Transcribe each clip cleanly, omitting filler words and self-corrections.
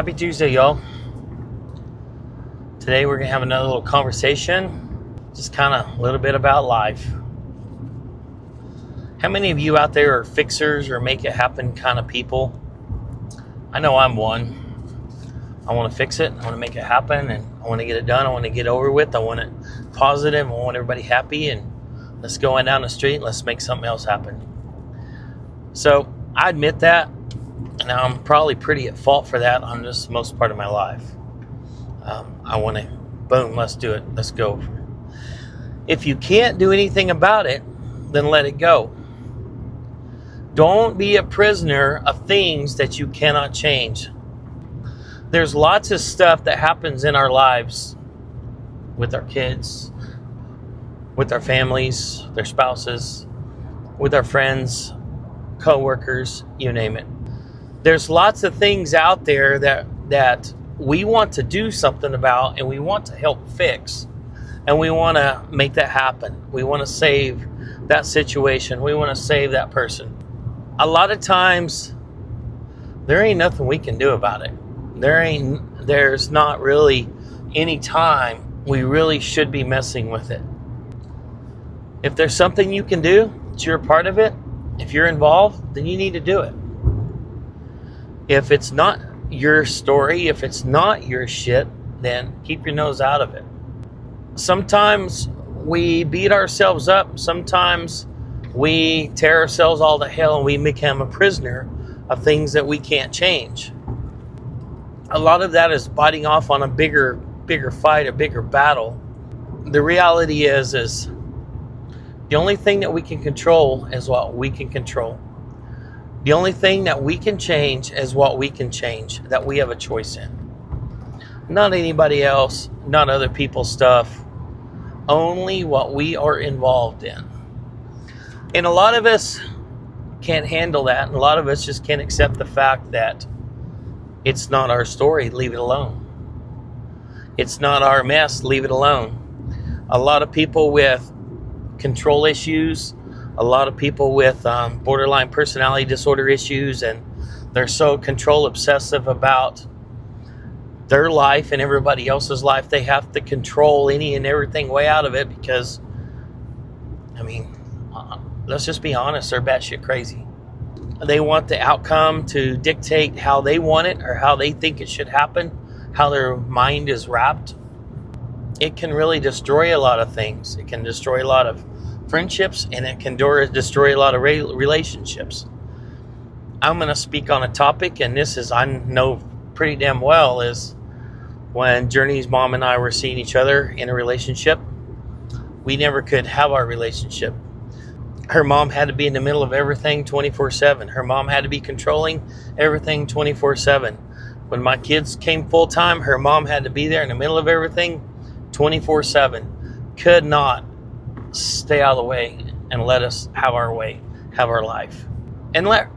Happy Tuesday, y'all. Today we're going to have another little conversation, just kind of a little bit about life. How many of you out there are fixers or make it happen kind of people? I know I'm one. I want to fix it. I want to make it happen, and I want to get it done. I want to get over with. I want it positive. I want everybody happy, and let's go on down the street and let's make something else happen. So I admit that. And I'm probably pretty at fault for that on just most part of my life. I want to, boom, let's do it. Let's go. If you can't do anything about it, then let it go. Don't be a prisoner of things that you cannot change. There's lots of stuff that happens in our lives with our kids, with our families, their spouses, with our friends, co-workers, you name it. There's lots of things out there that we want to do something about and we want to help fix. And we want to make that happen. We want to save that situation. We want to save that person. A lot of times, there ain't nothing we can do about it. There's not really any time we really should be messing with it. If there's something you can do, it's your part of it. If you're involved, then you need to do it. If it's not your story, if it's not your shit, then keep your nose out of it. Sometimes we beat ourselves up. Sometimes we tear ourselves all to hell and we become a prisoner of things that we can't change. A lot of that is biting off on a bigger fight, a bigger battle. The reality is the only thing that we can control is what we can control. The only thing that we can change is what we can change, that we have a choice in. Not anybody else, not other people's stuff, only what we are involved in. And a lot of us can't handle that, and a lot of us just can't accept the fact that it's not our story, leave it alone. It's not our mess, leave it alone. A lot of people with control issues, a lot of people with borderline personality disorder issues, and they're so control obsessive about their life and everybody else's life. They have to control any and everything way out of it because, let's just be honest, they're batshit crazy. They want the outcome to dictate how they want it or how they think it should happen, how their mind is wrapped. It can really destroy a lot of things. It can destroy a lot of friendships, and it can destroy a lot of relationships. I'm going to speak on a topic, and this is, I know pretty damn well, is when Journey's mom and I were seeing each other in a relationship, we never could have our relationship. Her mom had to be in the middle of everything 24/7. Her mom had to be controlling everything 24/7. When my kids came full time, her mom had to be there in the middle of everything 24/7. Could not stay out of the way and let us have our way, have our life, and let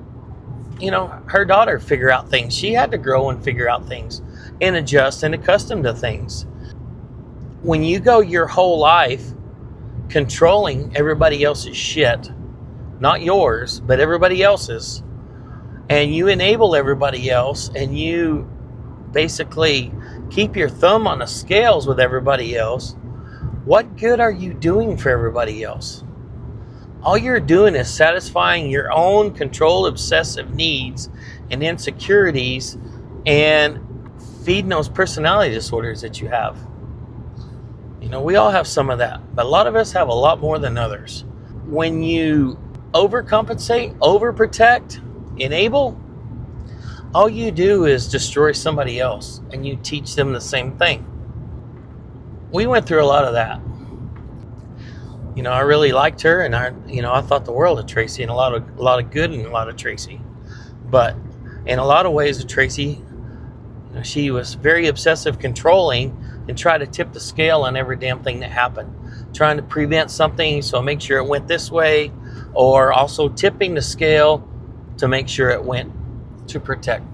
her daughter figure out things. She had to grow and figure out things and adjust and accustom to things. When you go your whole life controlling everybody else's shit, not yours but everybody else's, and you enable everybody else, and you basically keep your thumb on the scales with everybody else, what good are you doing for everybody else? All you're doing is satisfying your own control obsessive needs and insecurities and feeding those personality disorders that you have. We all have some of that, but a lot of us have a lot more than others. When you overcompensate, overprotect, enable, all you do is destroy somebody else, and you teach them the same thing. We went through a lot of that. I really liked her, and I thought the world of Tracy, and a lot of good in a lot of Tracy. But in a lot of ways, Tracy, she was very obsessive, controlling, and tried to tip the scale on every damn thing that happened, trying to prevent something, so make sure it went this way, or also tipping the scale to make sure it went to protect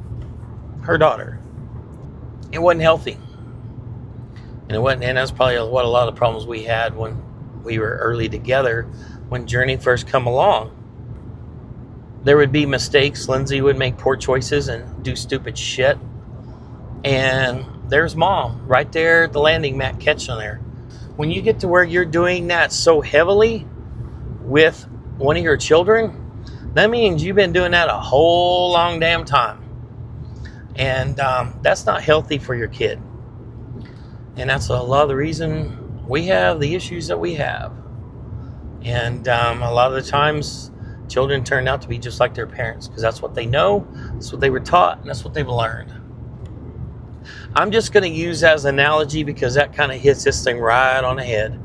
her daughter. It wasn't healthy. And that's probably what a lot of problems we had when we were early together, when Journey first come along. There would be mistakes. Lindsay would make poor choices and do stupid shit. And there's mom right there at the landing mat catching there. When you get to where you're doing that so heavily with one of your children, that means you've been doing that a whole long damn time. And that's not healthy for your kid. And that's a lot of the reason we have the issues that we have. And a lot of the times, children turn out to be just like their parents because that's what they know, that's what they were taught, and that's what they've learned. I'm just going to use that as an analogy because that kind of hits this thing right on the head.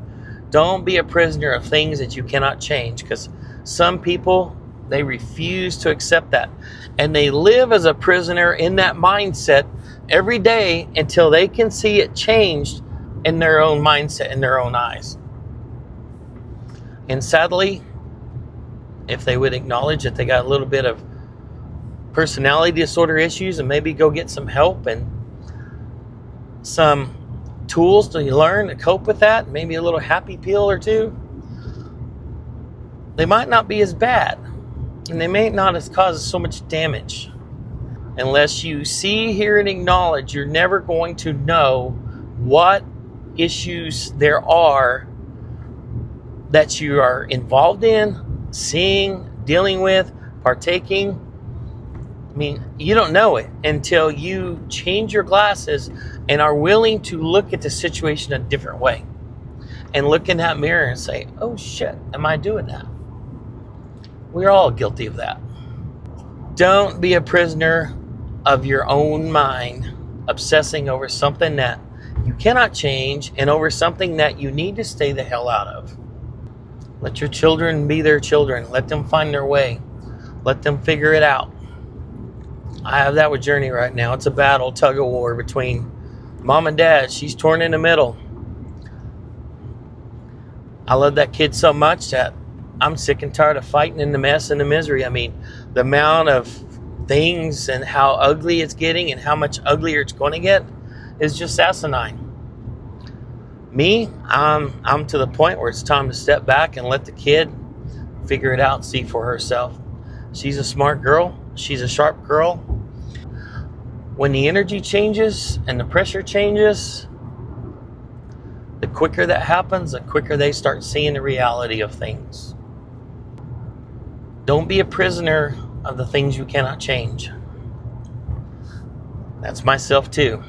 Don't be a prisoner of things that you cannot change, because some people, they refuse to accept that. And they live as a prisoner in that mindset every day until they can see it changed in their own mindset, in their own eyes. And sadly, if they would acknowledge that they got a little bit of personality disorder issues and maybe go get some help and some tools to learn to cope with that, maybe a little happy pill or two, they might not be as bad, and they may not have caused so much damage. Unless you see, hear, and acknowledge, you're never going to know what issues there are that you are involved in, seeing, dealing with, partaking. I mean, you don't know it until you change your glasses and are willing to look at the situation a different way and look in that mirror and say, oh shit, am I doing that? We're all guilty of that. Don't be a prisoner of your own mind, obsessing over something that you cannot change and over something that you need to stay the hell out of. Let your children be their children. Let them find their way. Let them figure it out. I have that with Journey right now. It's a battle, tug of war between mom and dad. She's torn in the middle. I love that kid so much that I'm sick and tired of fighting in the mess and the misery. I mean, the amount of things and how ugly it's getting and how much uglier it's going to get is just asinine. Me, I'm to the point where it's time to step back and let the kid figure it out and see for herself. She's a smart girl. She's a sharp girl. When the energy changes and the pressure changes, the quicker that happens, the quicker they start seeing the reality of things. Don't be a prisoner of the things you cannot change. That's myself too.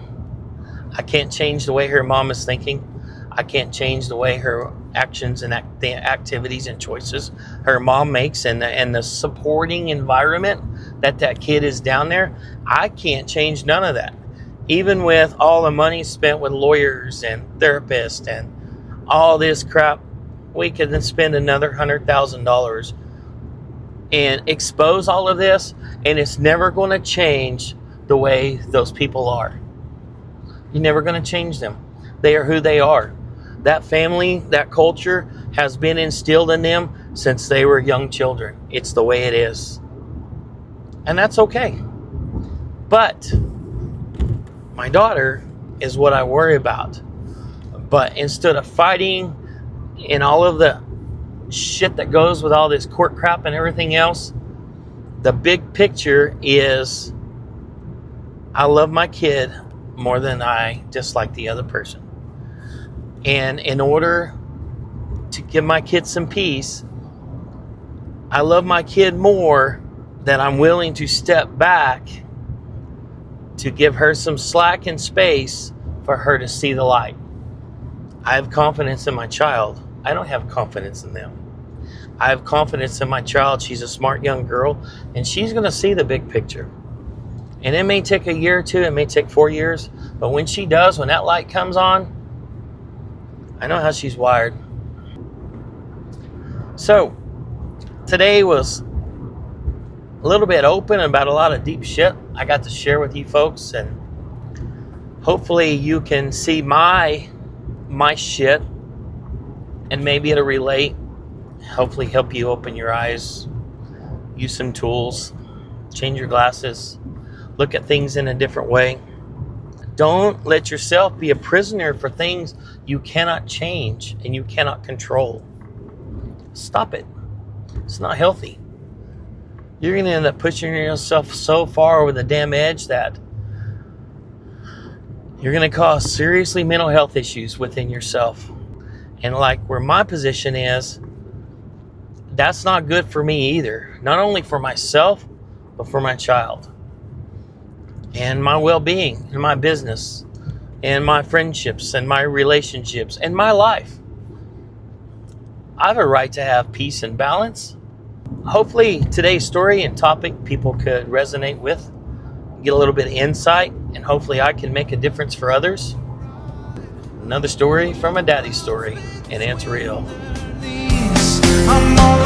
I can't change the way her mom is thinking. I can't change the way her actions and the activities and choices her mom makes, and the supporting environment that kid is down there. I can't change none of that. Even with all the money spent with lawyers and therapists and all this crap, we could spend another $100,000 and expose all of this, and it's never going to change the way those people are. You're never going to change them. They are who they are. That family, that culture has been instilled in them since they were young children. It's the way it is. And that's okay. But my daughter is what I worry about. But instead of fighting and all of the shit that goes with all this court crap and everything else, the big picture is I love my kid more than I dislike the other person. And in order to give my kid some peace, I love my kid more than I'm willing to step back to give her some slack and space for her to see the light. I have confidence in my child. I don't have confidence in them. I have confidence in my child. She's a smart young girl, and she's going to see the big picture. And it may take a year or two, it may take 4 years, but when she does, when that light comes on, I know how she's wired. So, today was a little bit open about a lot of deep shit I got to share with you folks, and hopefully you can see my shit and maybe it'll relate, hopefully help you open your eyes, use some tools, change your glasses, look at things in a different way. Don't let yourself be a prisoner for things you cannot change and you cannot control. Stop it. It's not healthy. You're going to end up pushing yourself so far over the damn edge that you're going to cause seriously mental health issues within yourself. And like where my position is, that's not good for me either. Not only for myself, but for my child. And my well-being, and my business, and my friendships, and my relationships, and my life. I have a right to have peace and balance. Hopefully today's story and topic people could resonate with, get a little bit of insight, and hopefully I can make a difference for others. Another story from a daddy's story, and it's real. I'm all